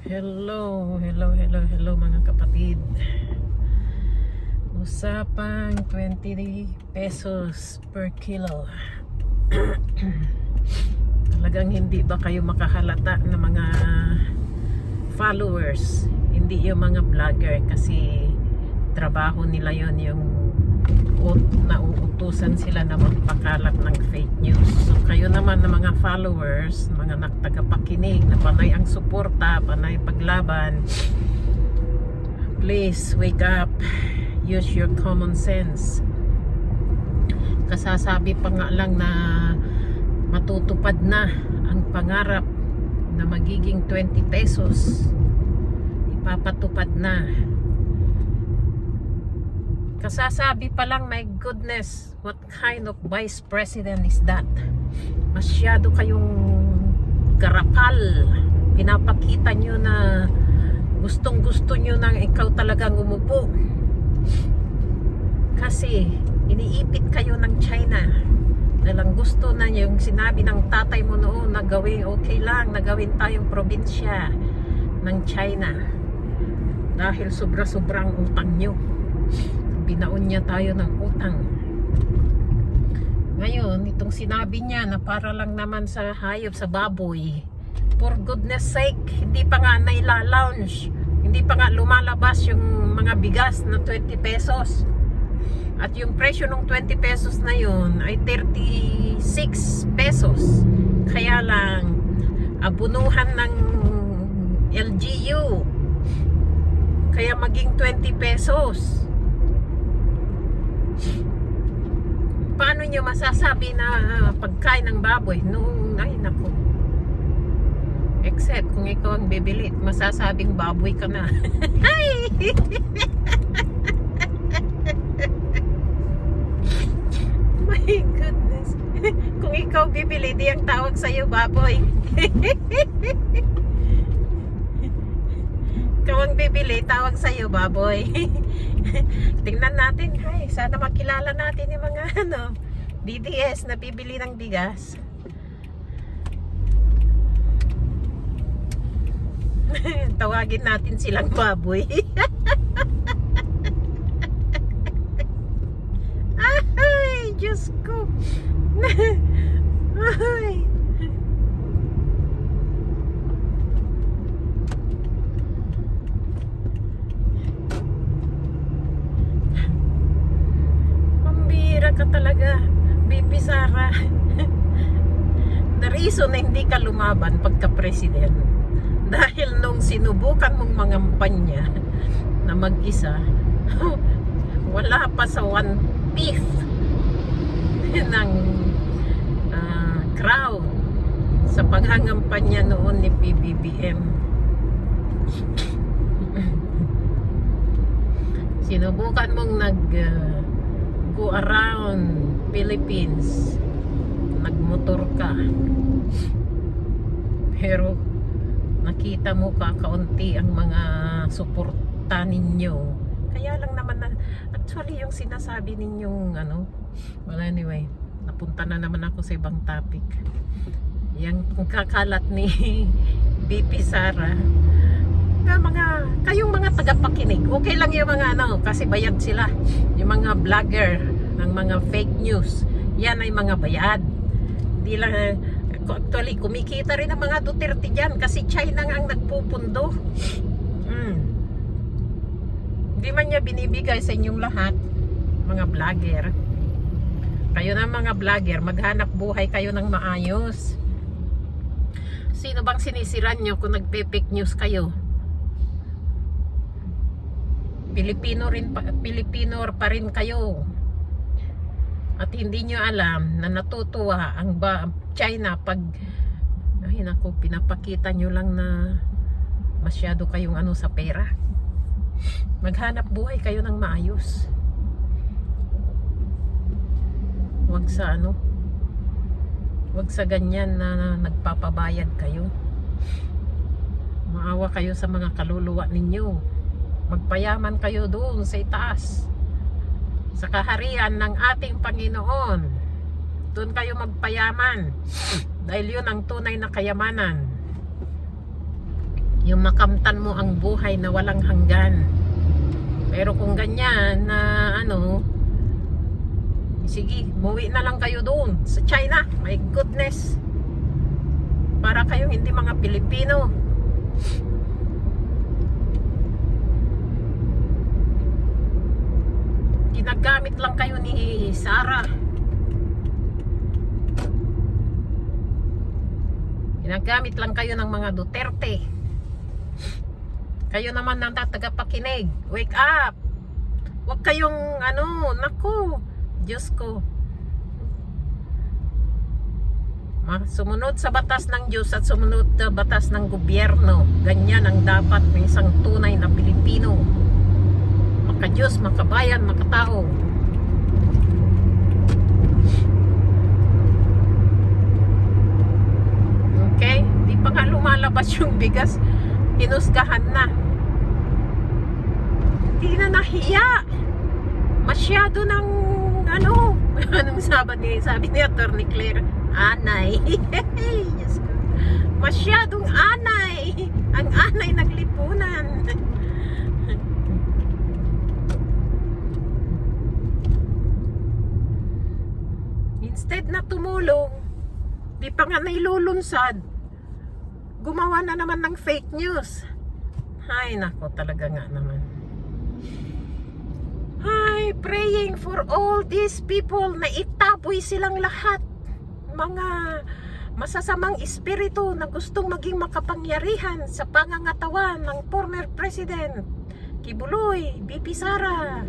Hello mga kapatid. Usapang 20 pesos per kilo. Talagang hindi ba kayo makahalata ng mga followers? Hindi yung mga vlogger kasi trabaho nila yon, yung nauutusan sila na magpakalat ng fake news. So kayo naman na mga followers, mga tagapakinig na panay ang suporta, panay paglaban, please wake up, use your common sense. Kasasabi pa nga lang na matutupad na ang pangarap na magiging 20 pesos, ipapatupad na. Kasasabi pa lang, my goodness, what kind of vice president is that? Masyado kayong garapal. Pinapakita nyo na gustong gusto nyo nang ikaw talagang umupo. Kasi iniipit kayo ng China. Dalang gusto na nyo, yung sinabi ng tatay mo noon na gawin okay lang, na gawin tayong probinsya ng China. Dahil sobra-sobrang utang nyo, binaon niya tayo ng utang. Ngayon, itong sinabi niya na para lang naman sa hayop, sa baboy, for goodness sake, hindi pa nga naila-launch, hindi pa nga lumalabas yung mga bigas na 20 pesos. At yung presyo ng 20 pesos na yun ay 36 pesos. Kaya lang, abunuhan ng LGU. Kaya maging 20 pesos. Paano nyo masasabi na pagkain ng baboy? Noong, ay naku. Except kung ikaw ang bibili, masasabing baboy ka na. My goodness. Kung ikaw bibili, di ang tawag sa'yo baboy. Ikaw ang bibili, tawag sa'yo baboy. Tingnan natin, sana makilala natin yung mga DDS na bibili ng bigas. Tawagin natin silang baboy. Ay, Diyos ko. Ay. Ka talaga, BP Sara. The reason na hindi ka lumaban pagka-president dahil nung sinubukan mong mangampanya na mag-isa, wala pa sa 1/5 ng crowd sa paghangampanya noon ni PBBM. Sinubukan mong go around Philippines, nagmotor ka, pero nakita mo kaunti ang mga suporta ninyo. Kaya lang naman na, actually yung sinasabi ninyong well anyway, napunta na naman ako sa ibang topic. Yang kakalat ni BP Sara na kayong mga tagapakinig, okay lang yung mga kasi bayad sila. Yung mga vlogger ng mga fake news, yan ay mga bayad. Hindi lang, actually kumikita rin ang mga Duterte dyan kasi China nga ang nagpupundo. Hindi man niya binibigay sa inyong lahat, mga vlogger. Kayo na mga vlogger, maghanap buhay kayo ng maayos. Sino bang sinisiran nyo kung nagpe-fake news kayo? Pilipino pa rin kayo. At hindi nyo alam na natutuwa ang China pag pinapakita nyo lang na masyado kayong sa pera. Maghanap buhay kayo ng maayos. Wag sa ganyan na nagpapabayad kayo. Maawa kayo sa mga kaluluwa ninyo. Magpayaman kayo doon sa itaas, sa kaharian ng ating Panginoon. Doon kayo magpayaman dahil yun ang tunay na kayamanan. Yung makamtan mo ang buhay na walang hanggan. Pero kung ganyan na ano, sige, muwi na lang kayo doon sa China. My goodness. Para kayong hindi mga Pilipino. Ginagamit lang kayo ni Sara. Ginagamit lang kayo ng mga Duterte. Kayo naman ang tagapakinig. Wake up! Huwag kayong ano, naku, Diyos ko. Sumunod sa batas ng Diyos at sumunod sa batas ng gobyerno. Ganyan ang dapat ng isang tunay na Pilipino. Maka-Diyos, makabayan, makatao. Okay? Di pa nga lumalabas yung bigas. Hinusgahan na. Hindi na nahiya. Masyado ng ano, anong sabi ni Attorney Claire, anay. Yes, masyadong anay. Ang anay ng lipunan. Instead na tumulong, di pa nga nailulunsad, gumawa na naman ng fake news. Ay, nako, talaga nga naman. Ay, praying for all these people na itaboy silang lahat. Mga masasamang espiritu na gustong maging makapangyarihan sa pangangatawan ng former President Kibuloy, BP Sara,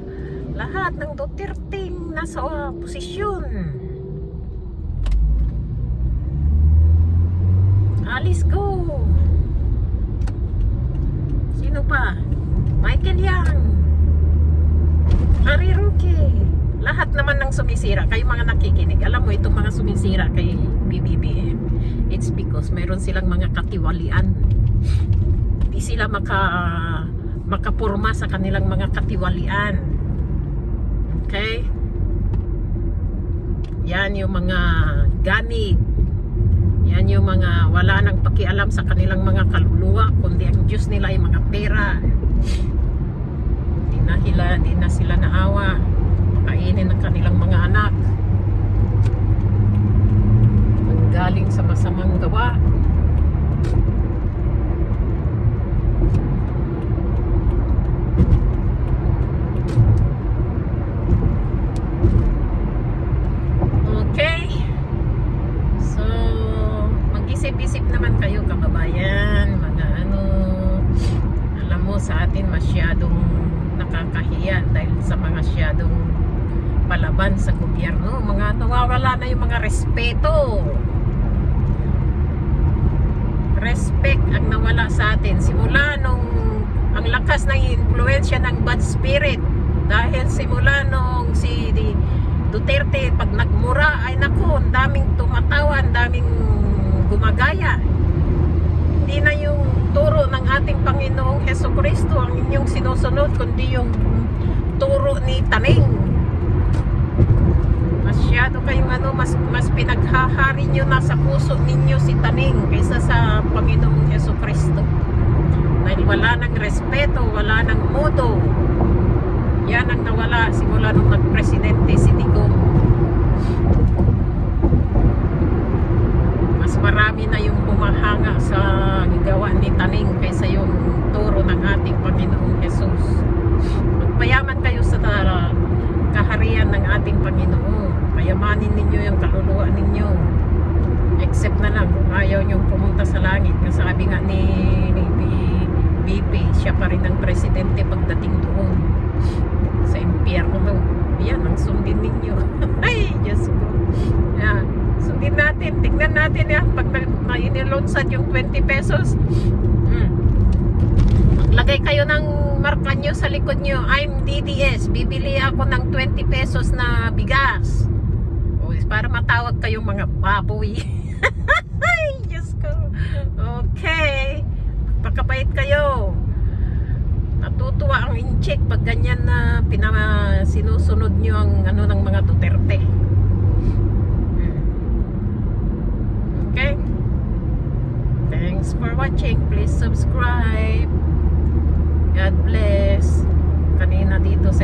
lahat ng Duterteng nasa posisyon. Alis ko. Sino pa? Michael Yang, Harry Roque. Lahat naman ng sumisira. Kayo mga nakikinig, alam mo itong mga sumisira kay BBBM, it's because meron silang mga katiwalian. Di sila makapurma sa kanilang mga katiwalian. Okay? Yan yung mga ganit. Yan yung mga wala nang pakialam sa kanilang mga kaluluwa, kundi ang Diyos nila ay mga pera. Di na sila naawa. Kainin ng kanilang mga anak. Ang galing sa masamang gawa. Okay. So, mag-isip-isip naman kayo, kababayan. Mga ano, alam mo sa atin masyadong nakakahiya dahil sa mga masyadong palaban sa gobyerno. Mga nawawala na yung mga respeto. Respect ang nawala sa atin. Simula nung ang lakas ng influensya ng bad spirit. Dahil simula nung si Duterte, pag nagmura, ay naku, ang daming tumatawa, ang daming gumagaya. Hindi na yung turo ng ating Panginoong Hesukristo ang inyong sinusunod, kundi yung turo ni Taning. Masyado kayong ano, mas pinaghahari nyo na sa puso ninyo si Taning kaysa sa Panginoong Hesukristo. Dahil wala nang respeto, wala nang modo. Yan ang nawala simula nung nagpresidente si Digong. Mas marami na yung humahanga sa gawa ni Taning kaysa yung turo ng ating Panginoong Jesus. Magpayaman kayo sa kaharian ng ating Panginoon. Payamanin ninyo yung kaluluwa ninyo. Except na lang kung ayaw nyong pumunta sa langit. Sabi nga ni BP, siya pa rin ang presidente pagdating doon sa impyerno. Yan ang sundin ninyo. Ay, Diyos ko. Yan. Sundin natin. Tignan natin ya. Pag na-inilunsad yung 20 pesos, maglagay kayo ng marka nyo sa likod nyo. I'm DDS. Bibili ako ng 20 pesos na bigas. O, para matawag kayong mga baboy. Ay, Diyos ko. Okay. Pagkabait kayo. Natutuwa ang incheck pag ganyan na sinusunod nyo ang ano ng mga Duterte. Okay? Thanks Thanks for watching. Please subscribe. God bless. Kanina dito sa